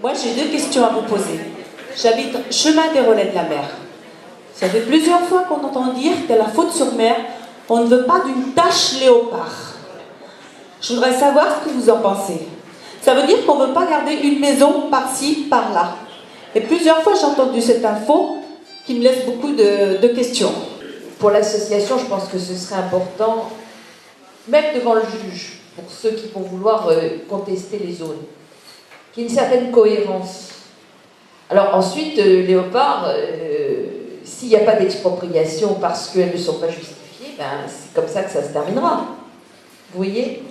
Moi, j'ai deux questions à vous poser. J'habite chemin des Relais de la Mer. Ça fait plusieurs fois qu'on entend dire qu'à la Faute-sur-Mer, on ne veut pas d'une tache léopard. Je voudrais savoir ce que vous en pensez. Ça veut dire qu'on ne veut pas garder une maison par-ci, par-là. Et plusieurs fois, j'ai entendu cette info qui me laisse beaucoup de questions. Pour l'association, je pense que ce serait important, même devant le juge, pour ceux qui vont vouloir contester les zones, qu'il y ait une certaine cohérence. Alors ensuite, léopard, s'il n'y a pas d'expropriation parce qu'elles ne sont pas justifiées, ben, c'est comme ça que ça se terminera. Vous voyez?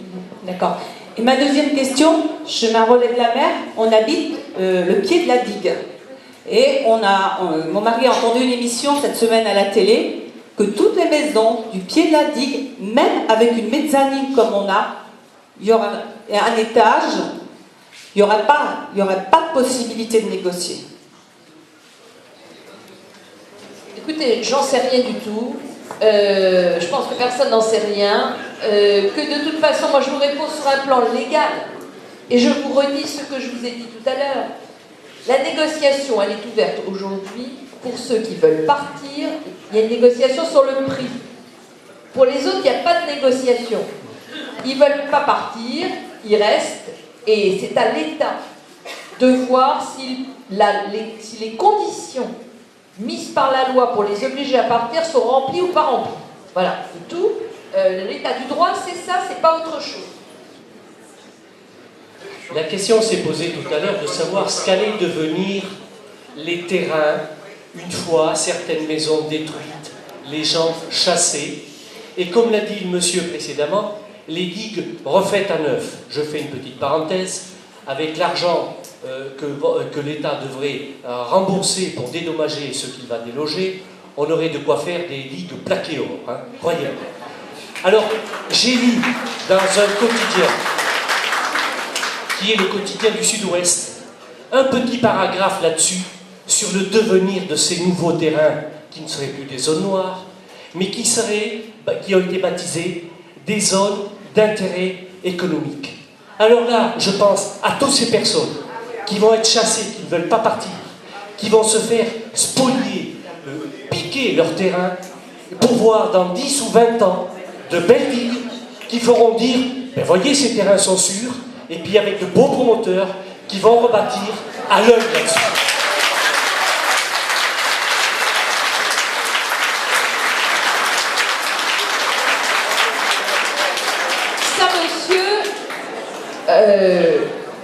D'accord. Et ma deuxième question, chemin Relais de la Mer, on habite le pied de la digue. Et mon mari a entendu une émission cette semaine à la télé, que toutes les maisons du pied de la digue, même avec une mezzanine comme on a, il y aura un étage, il n'y aurait pas de possibilité de négocier. Écoutez, j'en sais rien du tout. Je pense que personne n'en sait rien. Que de toute façon, moi je vous réponds sur un plan légal. Et je vous redis ce que je vous ai dit tout à l'heure. La négociation, elle est ouverte aujourd'hui pour ceux qui veulent partir. Il y a une négociation sur le prix. Pour les autres, il n'y a pas de négociation. Ils ne veulent pas partir, ils restent. Et c'est à l'État de voir si les conditions mises par la loi pour les obliger à partir sont remplies ou pas remplies. Voilà, c'est tout. L'état du droit, c'est ça, c'est pas autre chose. La question s'est posée tout à l'heure de savoir ce qu'allaient devenir les terrains une fois certaines maisons détruites, les gens chassés, et comme l'a dit le monsieur précédemment, les digues refaites à neuf. Je fais une petite parenthèse, avec l'argent que l'État devrait rembourser pour dédommager ce qu'il va déloger, on aurait de quoi faire des digues plaquées or, hein, croyez-moi. Alors, j'ai lu dans un quotidien, qui est le quotidien du Sud-Ouest, un petit paragraphe là-dessus, sur le devenir de ces nouveaux terrains qui ne seraient plus des zones noires, mais qui ont été baptisés des zones d'intérêt économique. Alors là, je pense à toutes ces personnes qui vont être chassées, qui ne veulent pas partir, qui vont se faire spolier, piquer leur terrain, pour voir dans 10 ou 20 ans de belles villes qui feront dire ben voyez, ces terrains sont sûrs, et puis avec de beaux promoteurs qui vont rebâtir à l'œil là-dessus. Ça, monsieur,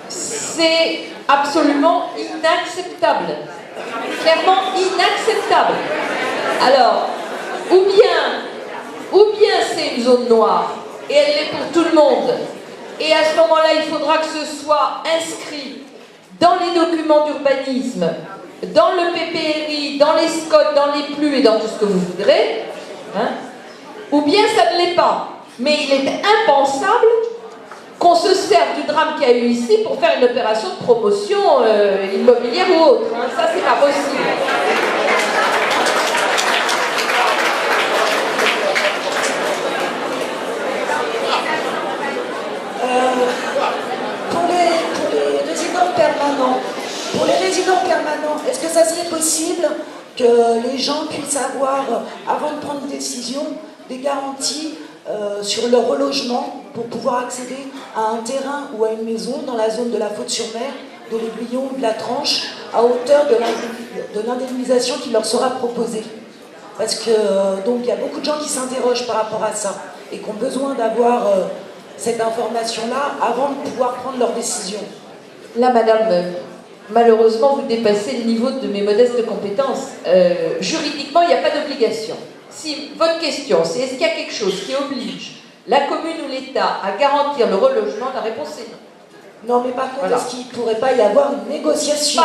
c'est absolument inacceptable. Clairement inacceptable. Alors, ou bien c'est une zone noire, et elle l'est pour tout le monde, et à ce moment-là, il faudra que ce soit inscrit dans les documents d'urbanisme, dans le PPRI, dans les SCOT, dans les PLU et dans tout ce que vous voudrez, hein, ou bien ça ne l'est pas. Mais il est impensable qu'on se serve du drame qu'il y a eu ici pour faire une opération de promotion immobilière ou autre. Hein. Ça, c'est pas possible. Pour les résidents permanents, est-ce que ça serait possible que les gens puissent avoir, avant de prendre une décision, des garanties sur leur relogement pour pouvoir accéder à un terrain ou à une maison dans la zone de la Faute-sur-Mer, de l'Aiguillon ou de la Tranche, à hauteur de l'indemnisation qui leur sera proposée? Parce que donc il y a beaucoup de gens qui s'interrogent par rapport à ça et qui ont besoin d'avoir cette information-là avant de pouvoir prendre leur décision. Là, madame, malheureusement, vous dépassez le niveau de mes modestes compétences. Juridiquement, il n'y a pas d'obligation. Si votre question, c'est est-ce qu'il y a quelque chose qui oblige la commune ou l'État à garantir le relogement, la réponse est non. Non, mais par contre, voilà. Est-ce qu'il ne pourrait pas y avoir une négociation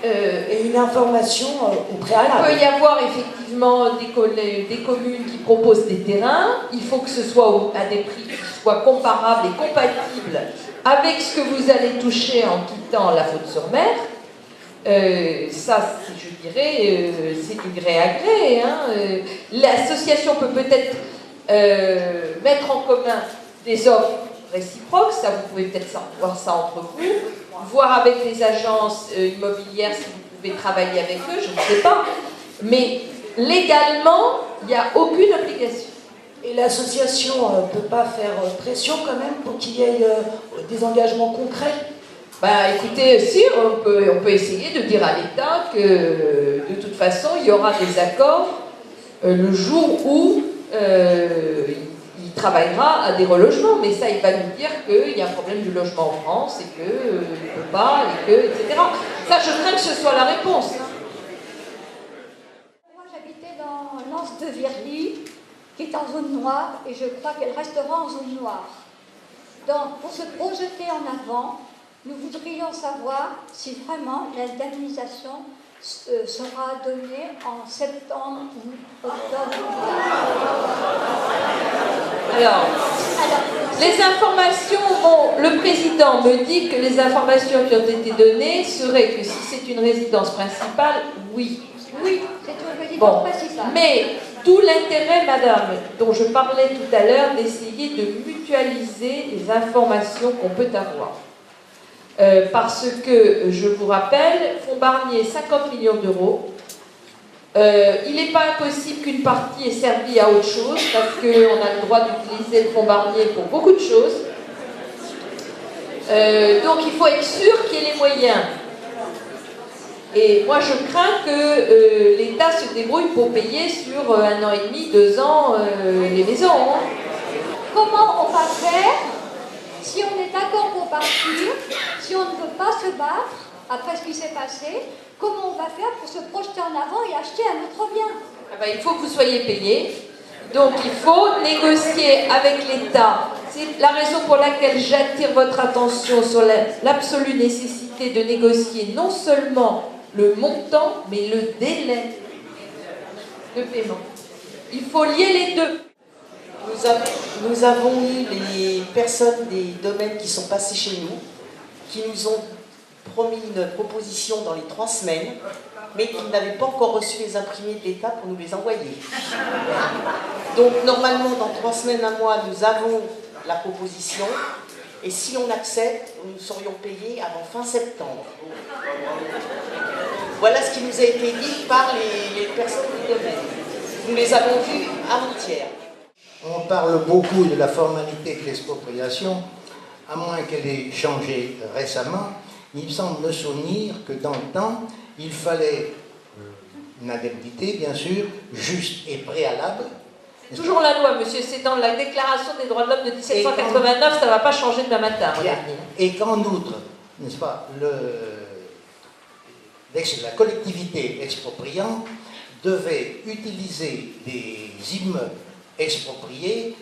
et une information au préalable? Il peut y avoir effectivement des communes qui proposent des terrains. Il faut que ce soit à des prix qui soient comparables et compatibles avec ce que vous allez toucher en quittant la Faute-sur-Mer. Ça, je dirais, c'est du gré à gré. Hein. L'association peut peut-être mettre en commun des offres réciproques, ça vous pouvez peut-être voir ça entre vous, voir avec les agences immobilières si vous pouvez travailler avec eux, je ne sais pas. Mais légalement, il n'y a aucune obligation. Et l'association ne peut pas faire pression quand même pour qu'il y ait des engagements concrets? Bah écoutez, si, on peut essayer de dire à l'État que de toute façon, il y aura des accords le jour où il travaillera à des relogements. Mais ça, il va nous dire qu'il y a un problème du logement en France et qu'il ne peut pas, et que, etc. Ça, je crains que ce soit la réponse. Moi, j'habitais dans l'Anse de Virly, qui est en zone noire, et je crois qu'elle restera en zone noire. Donc, pour se projeter en avant, nous voudrions savoir si vraiment l'indemnisation sera donnée en septembre ou octobre. Alors, les informations, bon, le président me dit que les informations qui ont été données seraient que si c'est une résidence principale, oui. Oui, c'est une résidence Bon, principale. mais tout l'intérêt, madame, dont je parlais tout à l'heure, d'essayer de mutualiser les informations qu'on peut avoir. Parce que, je vous rappelle, Fonds Barnier, 50 millions d'euros. Il n'est pas impossible qu'une partie ait servi à autre chose, parce qu'on a le droit d'utiliser le Fonds Barnier pour beaucoup de choses. Donc il faut être sûr qu'il y ait les moyens. Et moi je crains que l'État se débrouille pour payer sur 1 an et demi, 2 ans les maisons. Hein. Comment on va faire si on est d'accord pour partir, si on ne veut pas se battre après ce qui s'est passé? Comment on va faire pour se projeter en avant et acheter un autre bien? Ah ben, il faut que vous soyez payé. Donc il faut négocier avec l'État. C'est la raison pour laquelle j'attire votre attention sur l'absolue nécessité de négocier non seulement le montant, mais le délai de paiement. Il faut lier les deux. Nous avons eu les personnes des domaines qui sont passées chez nous, qui nous ont promis une proposition dans les 3 semaines, mais qui n'avaient pas encore reçu les imprimés de l'État pour nous les envoyer. Donc normalement, dans 3 semaines, 1 mois, nous avons la proposition, et si on accepte, nous serions payés avant fin septembre. Voilà ce qui nous a été dit par les personnes du domaine. Nous les avons vus avant-hier. On parle beaucoup de la formalité de l'expropriation, à moins qu'elle ait changé récemment. Il me semble me souvenir que dans le temps, il fallait une indemnité, bien sûr, juste et préalable. Toujours la loi, monsieur, c'est dans la Déclaration des droits de l'homme de 1789, ça ne va pas changer demain matin. Et qu'en outre, n'est-ce pas, la collectivité expropriante devait utiliser des immeubles expropriés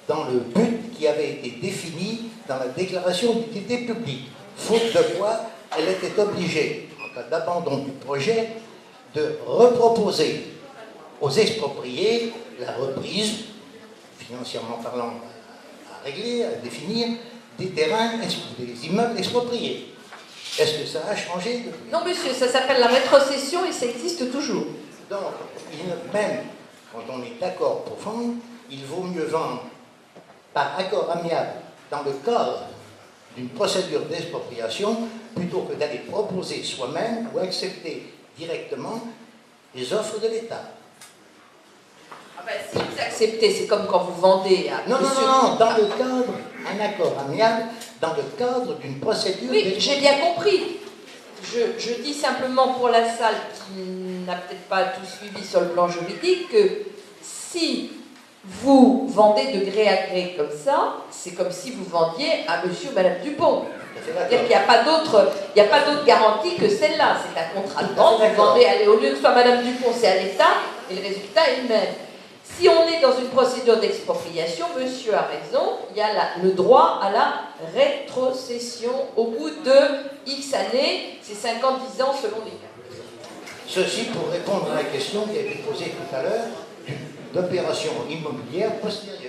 dans le but qui avait été défini dans la déclaration d'utilité publique. Faute de quoi, elle était obligée, en cas d'abandon du projet, de reproposer aux expropriés la reprise, financièrement parlant, à régler, à définir, des terrains, des immeubles expropriés. Est-ce que ça a changé depuis? Non, monsieur, ça s'appelle la rétrocession et ça existe toujours. Donc, même quand on est d'accord pour vendre, il vaut mieux vendre par accord amiable dans le cadre d'une procédure d'expropriation plutôt que d'aller proposer soi-même ou accepter directement les offres de l'État. Ah ben, si vous acceptez, c'est comme quand vous vendez à Non, dans le cadre, un accord amiable, dans le cadre d'une procédure Oui, j'ai bien compris. Je dis simplement pour la salle qui n'a peut-être pas tout suivi sur le plan juridique que si vous vendez de gré à gré comme ça, c'est comme si vous vendiez à monsieur ou madame Dupont. C'est-à-dire qu'il n'y a pas d'autre garantie que celle-là. C'est un contrat de vente, vous vendez, allez, au lieu que ce soit madame Dupont, c'est à l'État, et le résultat est le même. Si on est dans une procédure d'expropriation, monsieur a raison, il y a le droit à la rétrocession au bout de X années, c'est 50-10 ans selon les cas. Ceci pour répondre à la question qui a été posée tout à l'heure d'opération immobilière postérieure.